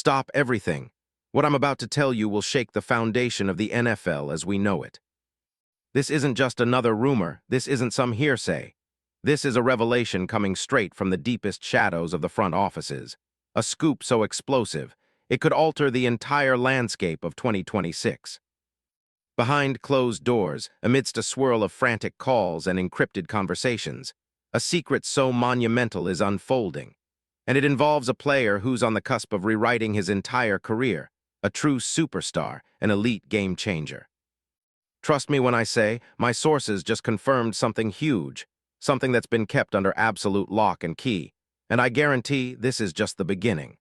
Stop everything. What I'm about to tell you will shake the foundation of the NFL as we know it. This isn't just another rumor. This isn't some hearsay. This is a revelation coming straight from the deepest shadows of the front offices. A scoop so explosive, it could alter the entire landscape of 2026. Behind closed doors, amidst a swirl of frantic calls and encrypted conversations, a secret so monumental is unfolding. And it involves a player who's on the cusp of rewriting his entire career, a true superstar, an elite game changer. Trust me when I say, my sources just confirmed something huge, something that's been kept under absolute lock and key, and I guarantee this is just the beginning.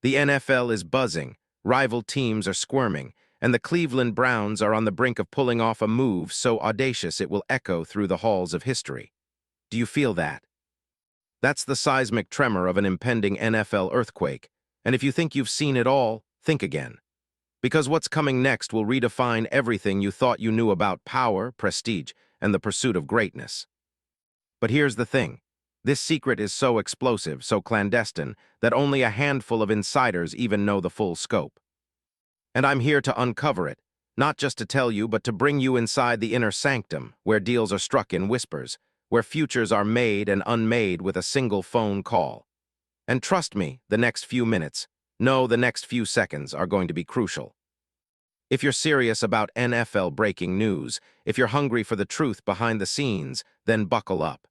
The NFL is buzzing, rival teams are squirming, and the Cleveland Browns are on the brink of pulling off a move so audacious it will echo through the halls of history. Do you feel that? That's the seismic tremor of an impending NFL earthquake, and if you think you've seen it all, think again. Because what's coming next will redefine everything you thought you knew about power, prestige, and the pursuit of greatness. But here's the thing. This secret is so explosive, so clandestine, that only a handful of insiders even know the full scope. And I'm here to uncover it, not just to tell you, but to bring you inside the inner sanctum, where deals are struck in whispers, where futures are made and unmade with a single phone call. And trust me, the next few minutes, no, the next few seconds are going to be crucial. If you're serious about NFL breaking news, if you're hungry for the truth behind the scenes, then buckle up.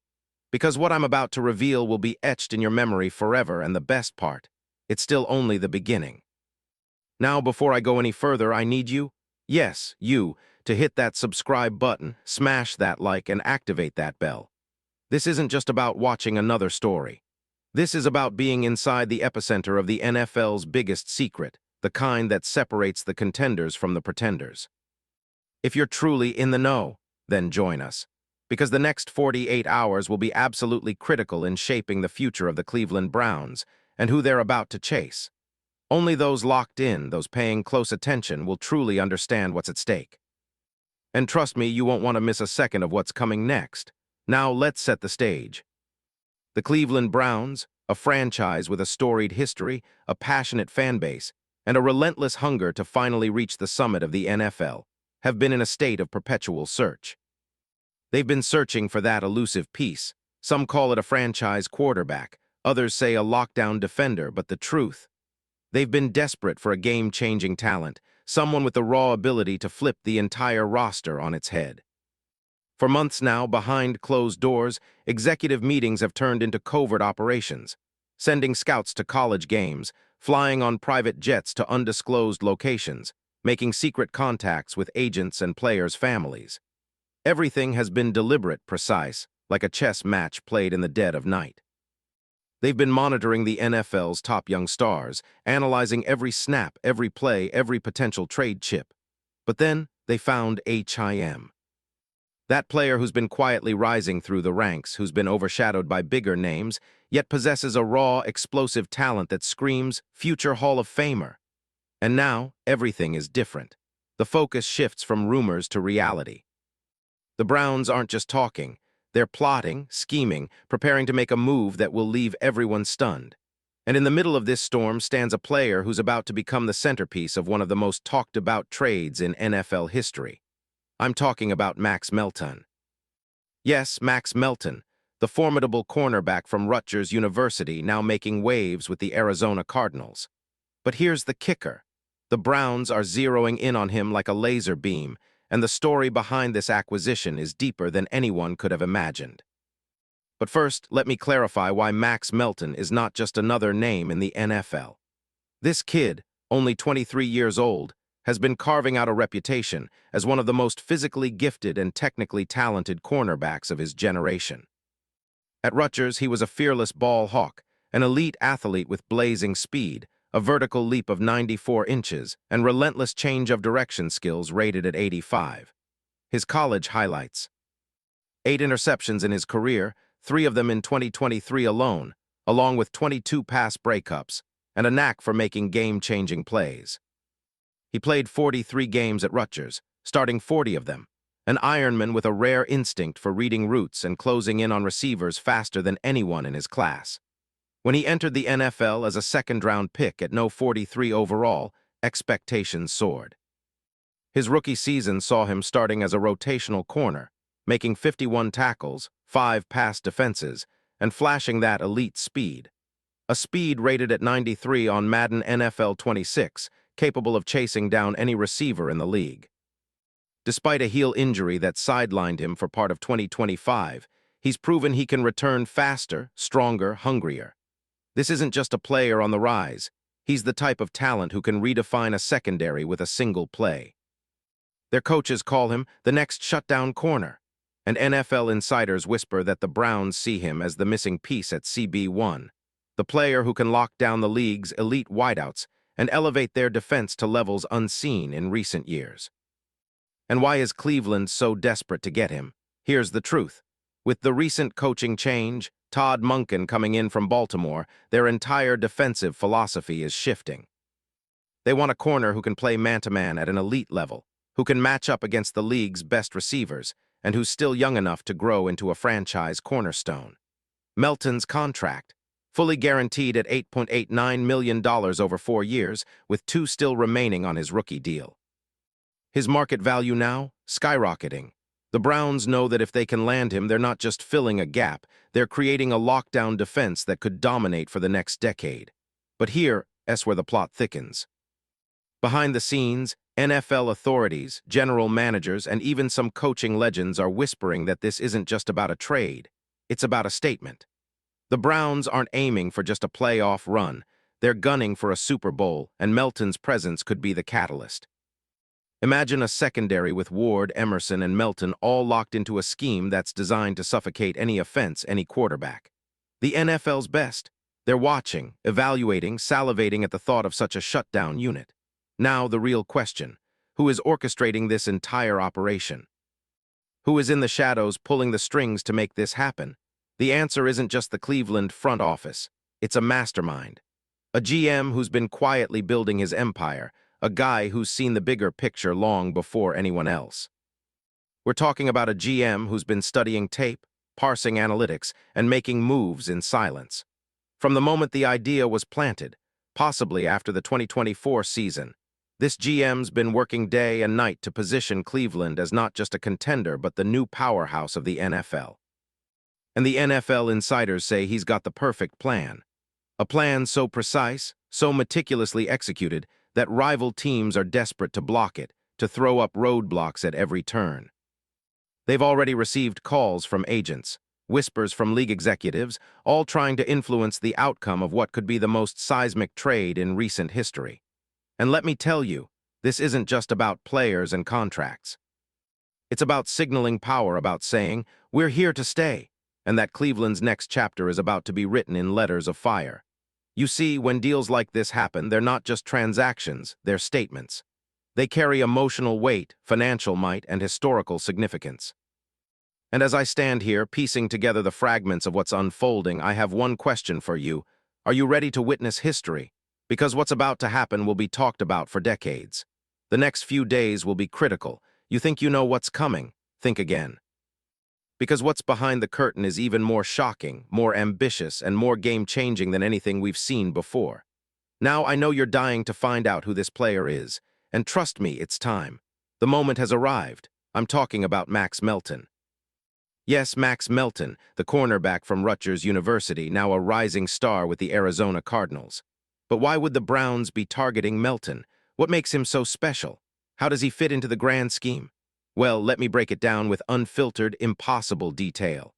Because what I'm about to reveal will be etched in your memory forever, and the best part, it's still only the beginning. Now, before I go any further, I need you, yes, you, to hit that subscribe button, smash that like, and activate that bell. This isn't just about watching another story. This is about being inside the epicenter of the NFL's biggest secret, the kind that separates the contenders from the pretenders. If you're truly in the know, then join us, because the next 48 hours will be absolutely critical in shaping the future of the Cleveland Browns and who they're about to chase. Only those locked in, those paying close attention, will truly understand what's at stake. And trust me, you won't want to miss a second of what's coming next. Now let's set the stage. The Cleveland Browns, a franchise with a storied history, a passionate fan base, and a relentless hunger to finally reach the summit of the NFL, have been in a state of perpetual search. They've been searching for that elusive piece. Some call it a franchise quarterback, others say a lockdown defender, but the truth, they've been desperate for a game-changing talent, someone with the raw ability to flip the entire roster on its head. For months now, behind closed doors, executive meetings have turned into covert operations, sending scouts to college games, flying on private jets to undisclosed locations, making secret contacts with agents and players' families. Everything has been deliberate, precise, like a chess match played in the dead of night. They've been monitoring the NFL's top young stars, analyzing every snap, every play, every potential trade chip. But then they found HIM. That player who's been quietly rising through the ranks, who's been overshadowed by bigger names, yet possesses a raw, explosive talent that screams future Hall of Famer. And now, everything is different. The focus shifts from rumors to reality. The Browns aren't just talking. They're plotting, scheming, preparing to make a move that will leave everyone stunned. And in the middle of this storm stands a player who's about to become the centerpiece of one of the most talked-about trades in NFL history. I'm talking about Max Melton. Yes, Max Melton, the formidable cornerback from Rutgers University, now making waves with the Arizona Cardinals. But here's the kicker. The Browns are zeroing in on him like a laser beam, and the story behind this acquisition is deeper than anyone could have imagined. But first, let me clarify why Max Melton is not just another name in the NFL. This kid, only 23 years old, has been carving out a reputation as one of the most physically gifted and technically talented cornerbacks of his generation. At Rutgers, he was a fearless ball hawk, an elite athlete with blazing speed, a vertical leap of 94 inches, and relentless change of direction skills rated at 85. His college highlights: 8 interceptions in his career, 3 of them in 2023 alone, along with 22 pass breakups, and a knack for making game-changing plays. He played 43 games at Rutgers, starting 40 of them, an Ironman with a rare instinct for reading routes and closing in on receivers faster than anyone in his class. When he entered the NFL as a second-round pick at no 43 overall, expectations soared. His rookie season saw him starting as a rotational corner, making 51 tackles, 5 pass defenses, and flashing that elite speed. A speed rated at 93 on Madden NFL 26, capable of chasing down any receiver in the league. Despite a heel injury that sidelined him for part of 2025, he's proven he can return faster, stronger, hungrier. This isn't just a player on the rise. He's the type of talent who can redefine a secondary with a single play. Their coaches call him the next shutdown corner, and NFL insiders whisper that the Browns see him as the missing piece at CB1, the player who can lock down the league's elite wideouts and elevate their defense to levels unseen in recent years. And why is Cleveland so desperate to get him? Here's the truth. With the recent coaching change, Todd Monken coming in from Baltimore, their entire defensive philosophy is shifting. They want a corner who can play man-to-man at an elite level, who can match up against the league's best receivers, and who's still young enough to grow into a franchise cornerstone. Melton's contract, fully guaranteed at $8.89 million over 4 years, with 2 still remaining on his rookie deal. His market value now? Skyrocketing. The Browns know that if they can land him, they're not just filling a gap, they're creating a lockdown defense that could dominate for the next decade. But here's where the plot thickens. Behind the scenes, NFL authorities, general managers, and even some coaching legends are whispering that this isn't just about a trade. It's about a statement. The Browns aren't aiming for just a playoff run. They're gunning for a Super Bowl, and Melton's presence could be the catalyst. Imagine a secondary with Ward, Emerson, and Melton all locked into a scheme that's designed to suffocate any offense, any quarterback. The NFL's best. They're watching, evaluating, salivating at the thought of such a shutdown unit. Now the real question: who is orchestrating this entire operation? Who is in the shadows pulling the strings to make this happen? The answer isn't just the Cleveland front office. It's a mastermind. A GM who's been quietly building his empire, a guy who's seen the bigger picture long before anyone else. We're talking about a GM who's been studying tape, parsing analytics, and making moves in silence. From the moment the idea was planted, possibly after the 2024 season, this GM's been working day and night to position Cleveland as not just a contender but the new powerhouse of the NFL. And the NFL insiders say he's got the perfect plan. A plan so precise, so meticulously executed, that rival teams are desperate to block it, to throw up roadblocks at every turn. They've already received calls from agents, whispers from league executives, all trying to influence the outcome of what could be the most seismic trade in recent history. And let me tell you, this isn't just about players and contracts. It's about signaling power, about saying, we're here to stay, and that Cleveland's next chapter is about to be written in letters of fire. You see, when deals like this happen, they're not just transactions, they're statements. They carry emotional weight, financial might, and historical significance. And as I stand here, piecing together the fragments of what's unfolding, I have one question for you. Are you ready to witness history? Because what's about to happen will be talked about for decades. The next few days will be critical. You think you know what's coming? Think again. Because what's behind the curtain is even more shocking, more ambitious, and more game-changing than anything we've seen before. Now I know you're dying to find out who this player is, and trust me, it's time. The moment has arrived. I'm talking about Max Melton. Yes, Max Melton, the cornerback from Rutgers University, now a rising star with the Arizona Cardinals. But why would the Browns be targeting Melton? What makes him so special? How does he fit into the grand scheme? Well, let me break it down with unfiltered, impossible detail.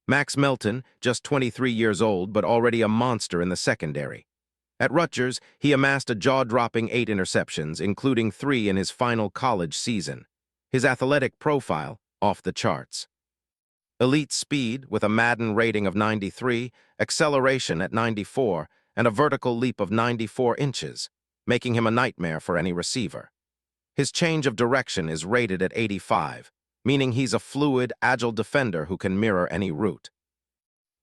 Max Melton, just 23 years old, but already a monster in the secondary. At Rutgers, he amassed a jaw-dropping 8 interceptions, including 3 in his final college season. His athletic profile, off the charts. Elite speed, with a Madden rating of 93, acceleration at 94, and a vertical leap of 94 inches, making him a nightmare for any receiver. His change of direction is rated at 85, meaning he's a fluid, agile defender who can mirror any route.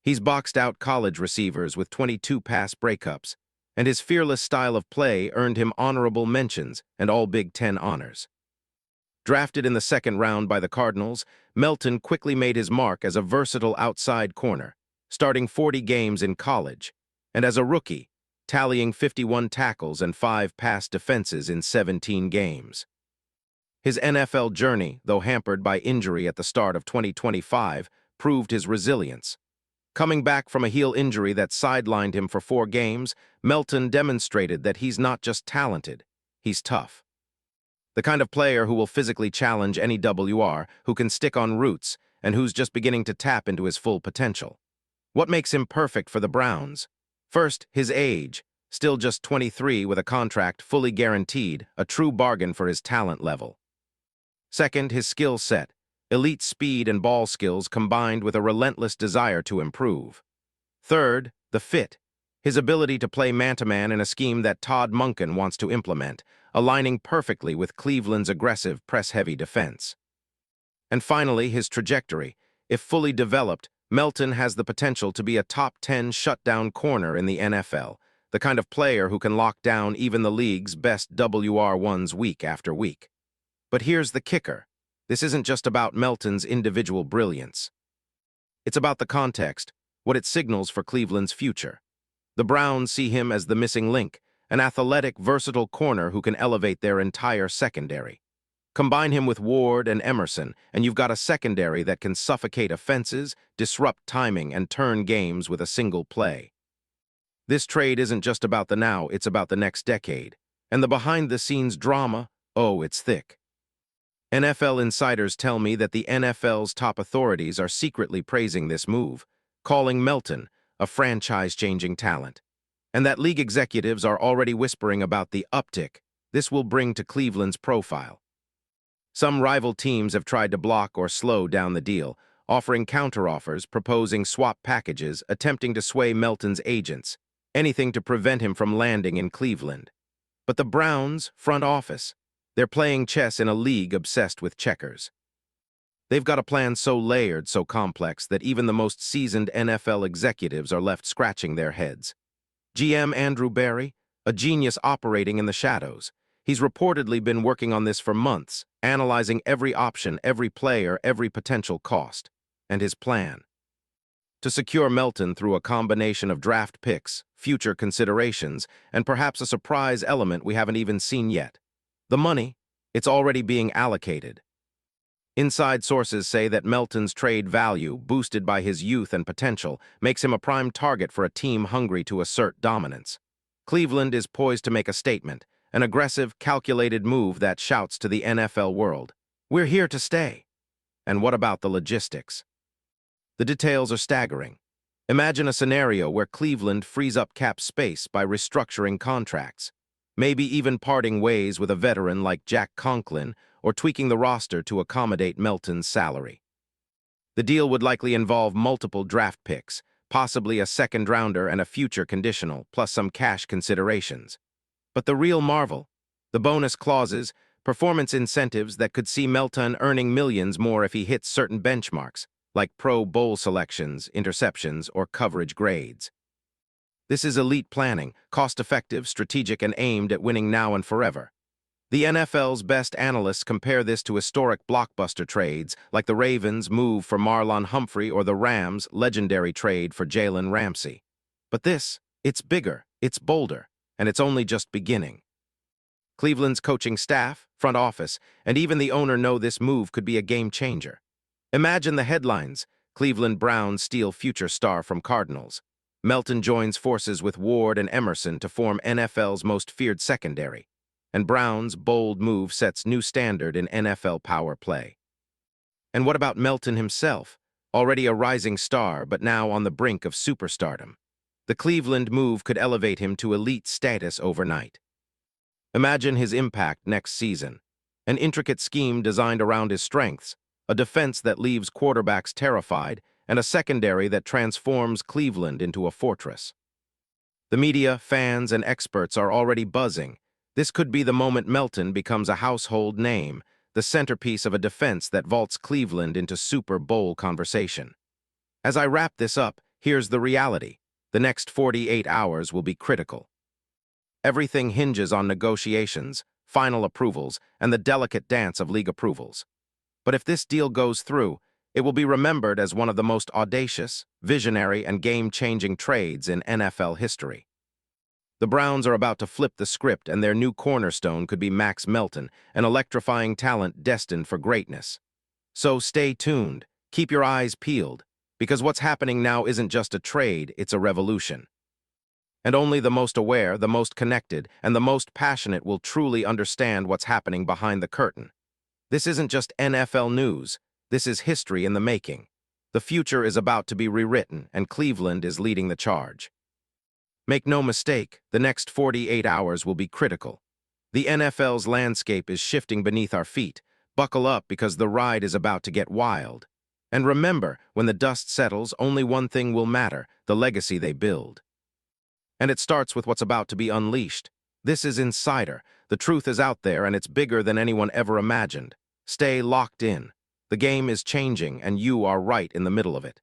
He's boxed out college receivers with 22 pass breakups, and his fearless style of play earned him honorable mentions and all Big Ten honors. Drafted in the second round by the Cardinals, Melton quickly made his mark as a versatile outside corner, starting 40 games in college, and as a rookie, tallying 51 tackles and 5 pass defenses in 17 games. His NFL journey, though hampered by injury at the start of 2025, proved his resilience. Coming back from a heel injury that sidelined him for 4 games, Melton demonstrated that he's not just talented, he's tough. The kind of player who will physically challenge any WR, who can stick on roots, and who's just beginning to tap into his full potential. What makes him perfect for the Browns? First, his age. Still just 23 with a contract fully guaranteed, a true bargain for his talent level. Second, his skill set. Elite speed and ball skills combined with a relentless desire to improve. Third, the fit. His ability to play man-to-man in a scheme that Todd Monken wants to implement, aligning perfectly with Cleveland's aggressive press-heavy defense. And finally, his trajectory. If fully developed, Melton has the potential to be a top 10 shutdown corner in the NFL, the kind of player who can lock down even the league's best WR1s week after week. But here's the kicker. This isn't just about Melton's individual brilliance. It's about the context, what it signals for Cleveland's future. The Browns see him as the missing link, an athletic, versatile corner who can elevate their entire secondary. Combine him with Ward and Emerson, and you've got a secondary that can suffocate offenses, disrupt timing, and turn games with a single play. This trade isn't just about the now, it's about the next decade. And the behind-the-scenes drama, oh, it's thick. NFL insiders tell me that the NFL's top authorities are secretly praising this move, calling Melton a franchise-changing talent, and that league executives are already whispering about the uptick this will bring to Cleveland's profile. Some rival teams have tried to block or slow down the deal, offering counteroffers, proposing swap packages, attempting to sway Melton's agents, anything to prevent him from landing in Cleveland. But the Browns' front office, they're playing chess in a league obsessed with checkers. They've got a plan so layered, so complex, that even the most seasoned NFL executives are left scratching their heads. GM Andrew Berry, a genius operating in the shadows. He's reportedly been working on this for months, analyzing every option, every player, every potential cost. And his plan: to secure Melton through a combination of draft picks, future considerations, and perhaps a surprise element we haven't even seen yet. The money, it's already being allocated. Inside sources say that Melton's trade value, boosted by his youth and potential, makes him a prime target for a team hungry to assert dominance. Cleveland is poised to make a statement, an aggressive, calculated move that shouts to the NFL world, "We're here to stay." And what about the logistics? The details are staggering. Imagine a scenario where Cleveland frees up cap space by restructuring contracts, maybe even parting ways with a veteran like Jack Conklin, or tweaking the roster to accommodate Melton's salary. The deal would likely involve multiple draft picks, possibly a second-rounder and a future conditional, plus some cash considerations. But the real marvel, the bonus clauses, performance incentives that could see Melton earning millions more if he hits certain benchmarks, like Pro Bowl selections, interceptions, or coverage grades. This is elite planning, cost-effective, strategic, and aimed at winning now and forever. The NFL's best analysts compare this to historic blockbuster trades, like the Ravens' move for Marlon Humphrey or the Rams' legendary trade for Jalen Ramsey. But this, it's bigger, it's bolder, and it's only just beginning. Cleveland's coaching staff, front office, and even the owner know this move could be a game-changer. Imagine the headlines: Cleveland Browns steal future star from Cardinals. Melton joins forces with Ward and Emerson to form NFL's most feared secondary. And Brown's bold move sets new standard in NFL power play. And what about Melton himself, already a rising star but now on the brink of superstardom? The Cleveland move could elevate him to elite status overnight. Imagine his impact next season: an intricate scheme designed around his strengths, a defense that leaves quarterbacks terrified, and a secondary that transforms Cleveland into a fortress. The media, fans, and experts are already buzzing. This could be the moment Melton becomes a household name, the centerpiece of a defense that vaults Cleveland into Super Bowl conversation. As I wrap this up, here's the reality: the next 48 hours will be critical. Everything hinges on negotiations, final approvals, and the delicate dance of league approvals. But if this deal goes through, It will be remembered as one of the most audacious, visionary, and game-changing trades in NFL history. The Browns are about to flip the script, and their new cornerstone could be Max Melton, an electrifying talent destined for greatness. So stay tuned, keep your eyes peeled, because what's happening now isn't just a trade, it's a revolution. And only the most aware, the most connected, and the most passionate will truly understand what's happening behind the curtain. This isn't just NFL news, this is history in the making. The future is about to be rewritten, and Cleveland is leading the charge. Make no mistake, the next 48 hours will be critical. The NFL's landscape is shifting beneath our feet. Buckle up because the ride is about to get wild. And remember, when the dust settles, only one thing will matter, the legacy they build. And it starts with what's about to be unleashed. This is Insider. The truth is out there, and it's bigger than anyone ever imagined. Stay locked in. The game is changing, and you are right in the middle of it.